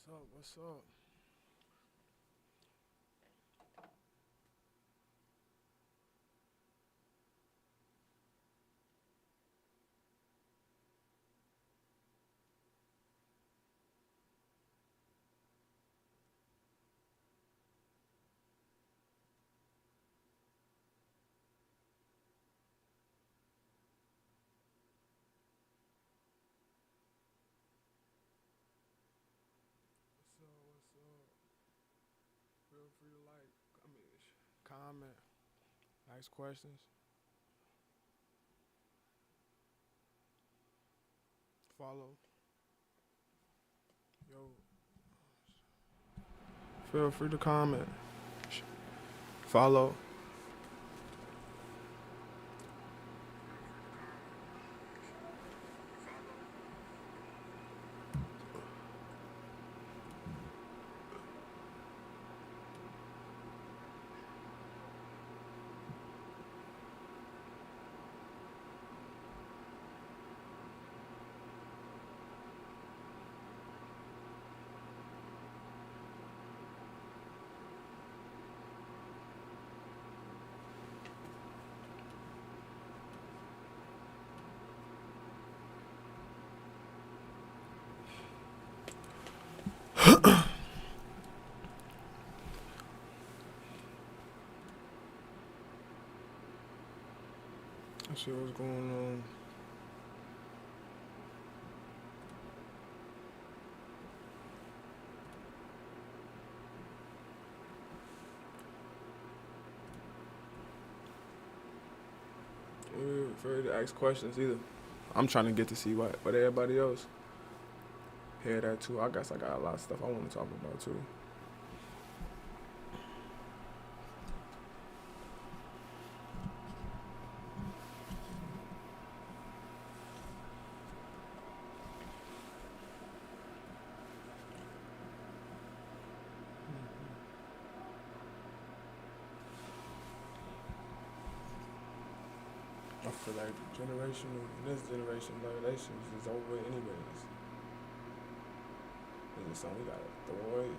What's up? What's up? What's up? What's up? Feel free to comment, ask questions, follow. Yo, feel free to comment, follow. Let's see what's going on. We're afraid to ask questions either. I'm trying to get to see what everybody else hear that too. I guess I got a lot of stuff I want to talk about too. I feel like this generation relations is over anyways. It's just something we gotta throw away.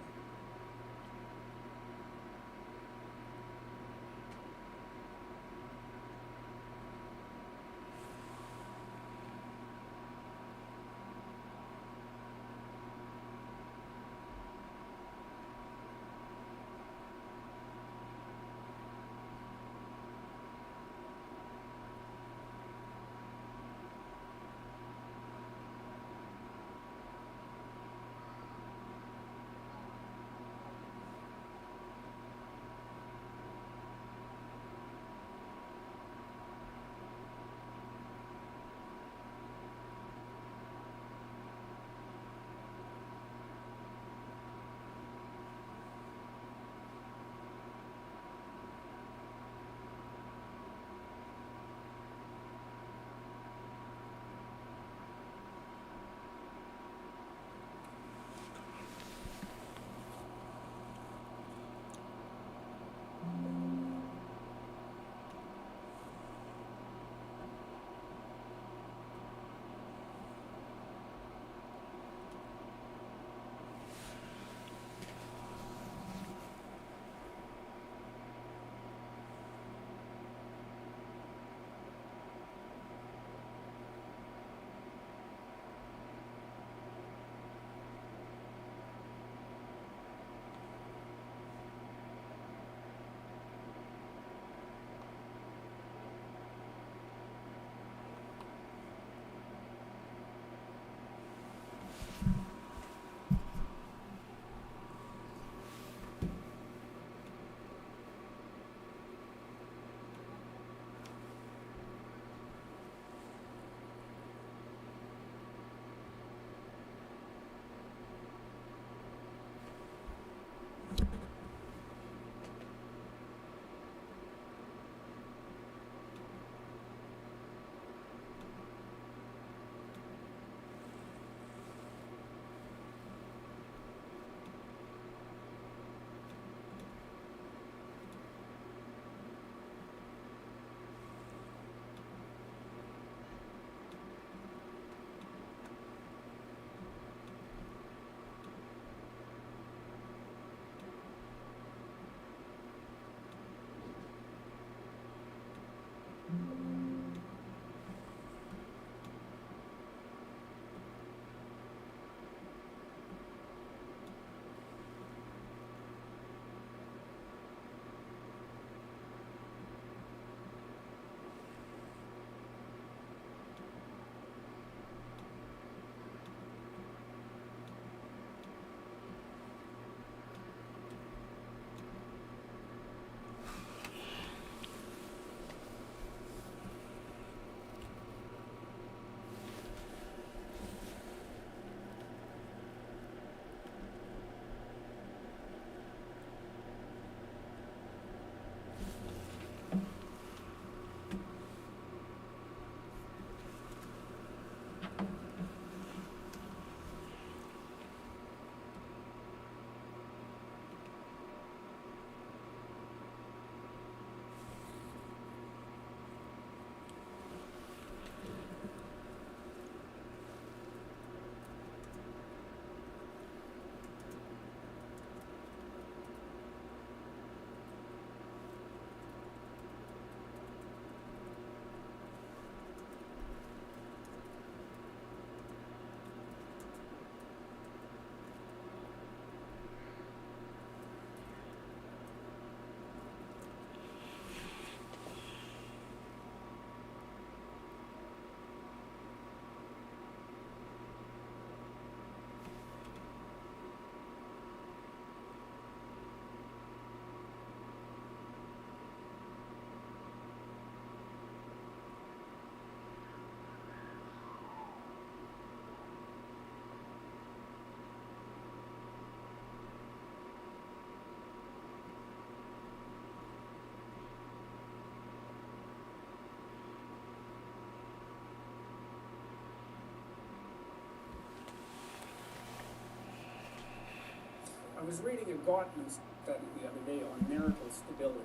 I was reading a Gottman study the other day on marital stability.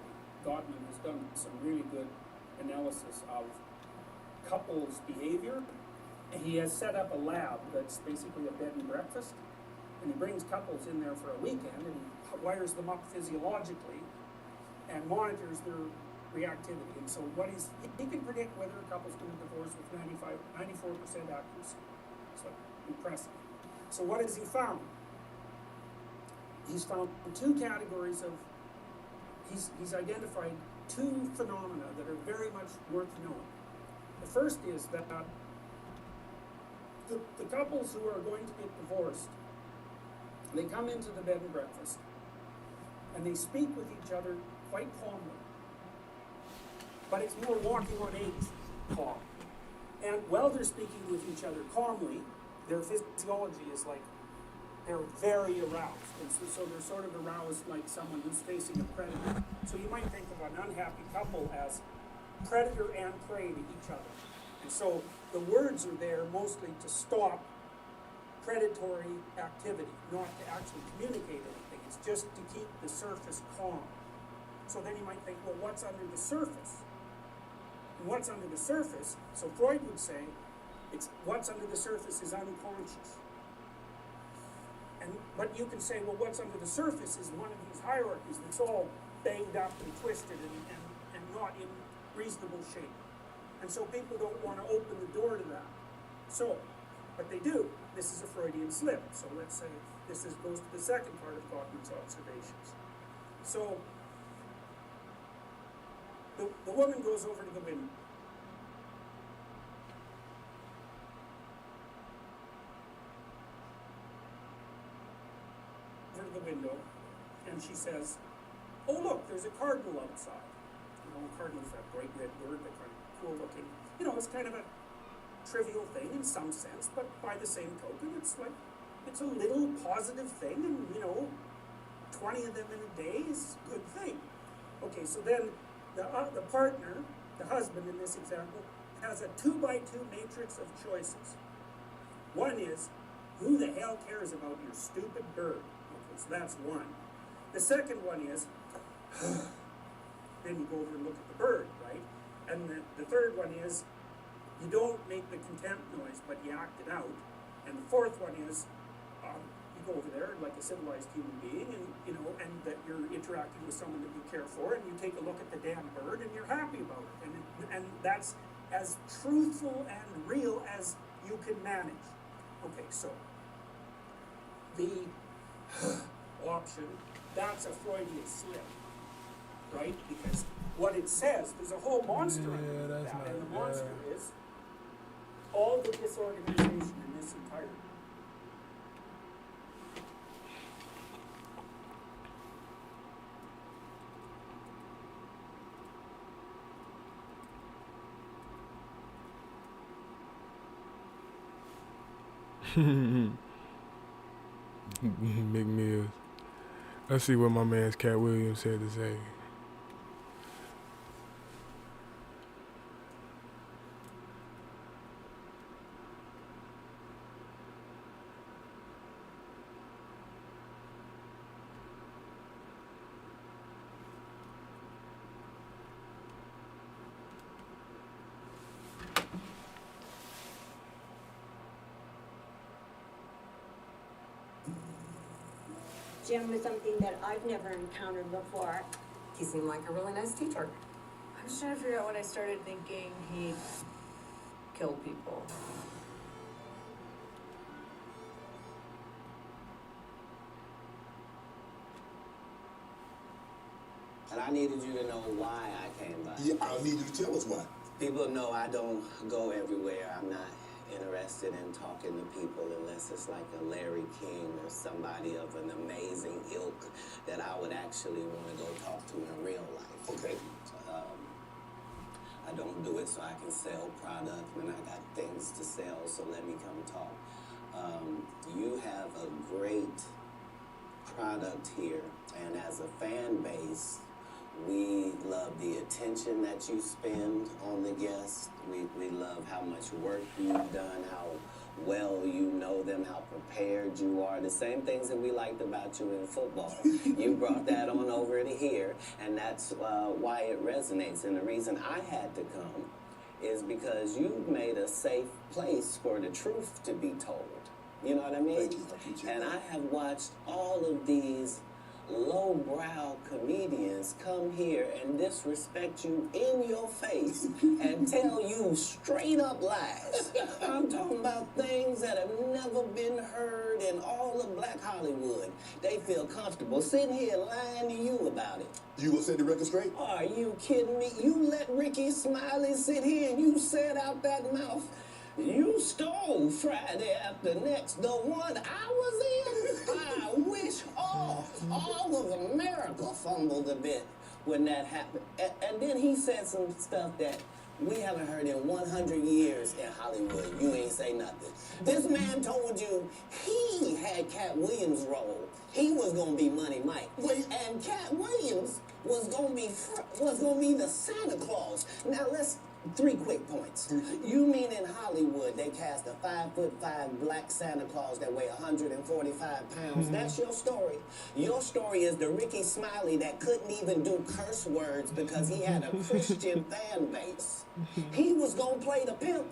Gottman has done some really good analysis of couples' behavior. He has set up a lab that's basically a bed and breakfast, and he brings couples in there for a weekend, and he wires them up physiologically and monitors their reactivity. And so he can predict whether a couple's going to divorce with 94% accuracy. So impressive. So what has he found? He's found two categories of, he's identified two phenomena that are very much worth knowing. The first is that the couples who are going to get divorced, they come into the bed and breakfast and they speak with each other quite calmly. But it's more walking on eggs calm. And while they're speaking with each other calmly, their physiology is like, they're very aroused. And so they're sort of aroused like someone who's facing a predator. So you might think of an unhappy couple as predator and prey to each other. And so the words are there mostly to stop predatory activity, not to actually communicate anything. It's just to keep the surface calm. So then you might think, well, what's under the surface? And what's under the surface, so Freud would say, it's what's under the surface is unconscious. But you can say, well, what's under the surface is one of these hierarchies that's all banged up and twisted and not in reasonable shape. And so people don't want to open the door to that. So, but they do. This is a Freudian slip. So let's say this goes to the second part of Gottman's observations. So the woman goes over to the window. The window, and she says, oh look, there's a cardinal outside. You know, cardinal's that bright red bird, that kind of cool looking, you know, it's kind of a trivial thing in some sense, but by the same token, it's like, it's a little positive thing, and you know, 20 of them in a day is a good thing. Okay, so then the partner, the husband in this example, has a 2x2 matrix of choices. One is, who the hell cares about your stupid bird? So that's one. The second one is, then you go over and look at the bird, right? And the third one is, you don't make the contempt noise, but you act it out. And the fourth one is, you go over there like a civilized human being, and you know, and that you're interacting with someone that you care for, and you take a look at the damn bird, and you're happy about it. And that's as truthful and real as you can manage. Okay, so the option, that's a Freudian slip, right? Because what it says, there's a whole monster under that, and the monster is all the disorganization in this entirety. Big Mills. Let's see what my man's Cat Williams had to say. Jim was something that I've never encountered before. He seemed like a really nice teacher. I was trying to figure out when I started thinking he'd killed people. And I needed you to know why I came by. Yeah, I need you to tell us why. People know I don't go everywhere. I'm not interested in talking to people unless it's like a Larry King or somebody of an amazing ilk that I would actually want to go talk to in real life. Okay. I don't do it so I can sell product when I got things to sell, so let me come talk. You have a great product here, and as a fan base, we love the attention that you spend on the guests. We love how much work you've done, how well you know them, how prepared you are, the same things that we liked about you in football. You brought that on over to here, and that's why it resonates. And the reason I had to come is because you made a safe place for the truth to be told. You know what I mean? Thank you. I appreciate And that. I have watched all of these lowbrow comedians come here and disrespect you in your face and tell you straight up lies. I'm talking about things that have never been heard in all of Black Hollywood. They feel comfortable sitting here lying to you about it. You gonna set the record straight? Are you kidding me? You let Ricky Smiley sit here and you said out that mouth, you stole Friday After Next, the one I was in. I wish all of America fumbled a bit when that happened. And then he said some stuff that we haven't heard in 100 years in Hollywood. You ain't say nothing. This man told you he had Cat Williams' role. He was gonna be Money Mike. And Cat Williams was gonna be the Santa Claus. Now let's 3 quick points. You mean in Hollywood they cast a 5'5" black Santa Claus that weigh 145 pounds? That's your story. Your story is the Ricky Smiley that couldn't even do curse words because he had a Christian fan base. He was gonna play the pimp.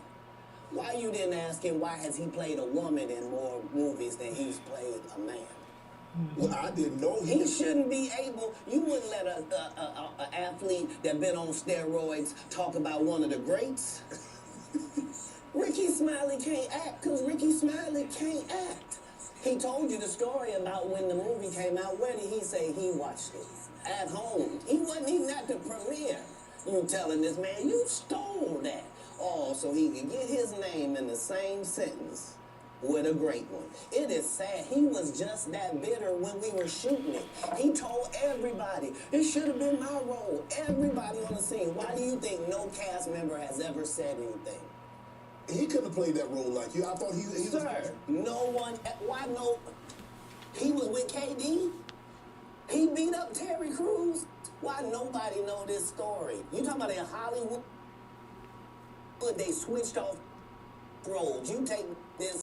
Why you didn't ask him why has he played a woman in more movies than he's played a man? Well, I didn't know He shouldn't be able. You wouldn't let a athlete that been on steroids talk about one of the greats. Ricky Smiley can't act because Ricky Smiley can't act. He told you the story about when the movie came out. Where did he say he watched it? At home. He wasn't even at the premiere. You telling this man you stole that. Oh, so he could get his name in the same sentence with a great one. It is sad. He was just that bitter when we were shooting it. He told everybody, it should have been my role. Everybody on the scene. Why do you think no cast member has ever said anything? he couldn't have played that role like you. I thought he was. Sir, no one, why no, he was with KD? He beat up Terry Crews? Why nobody know this story? You talking about in Hollywood, they switched off roles. You take